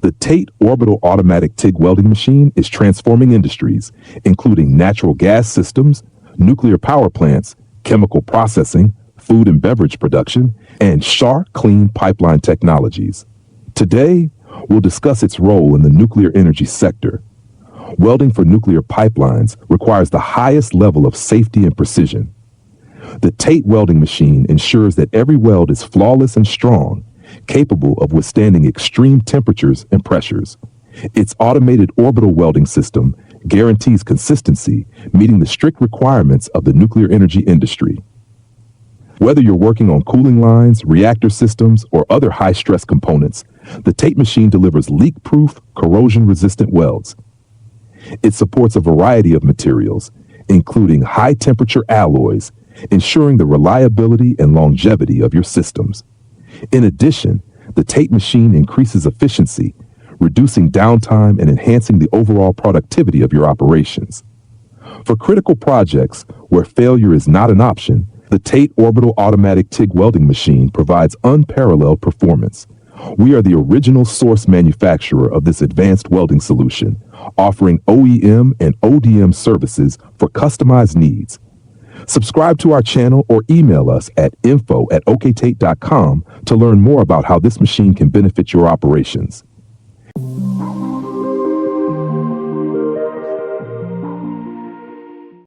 The TATE Orbital Automatic TIG welding machine is transforming industries, including natural gas systems, nuclear power plants, chemical processing, food and beverage production, and clean pipeline technologies. Today, we'll discuss its role in the nuclear energy sector. Welding for nuclear pipelines requires the highest level of safety and precision. The TATE welding machine ensures that every weld is flawless and strong, capable of withstanding extreme temperatures and pressures. Its automated orbital welding system guarantees consistency, meeting the strict requirements of the nuclear energy industry. Whether you're working on cooling lines, reactor systems, or other high-stress components, the TATE machine delivers leak-proof, corrosion-resistant welds. It supports a variety of materials, including high-temperature alloys, ensuring the reliability and longevity of your systems. In addition, the TATE machine increases efficiency, reducing downtime and enhancing the overall productivity of your operations. For critical projects where failure is not an option, the TATE Orbital Automatic TIG welding machine provides unparalleled performance. We are the original source manufacturer of this advanced welding solution, offering OEM and ODM services for customized needs. Subscribe to our channel or email us at info@oktate.com to learn more about how this machine can benefit your operations.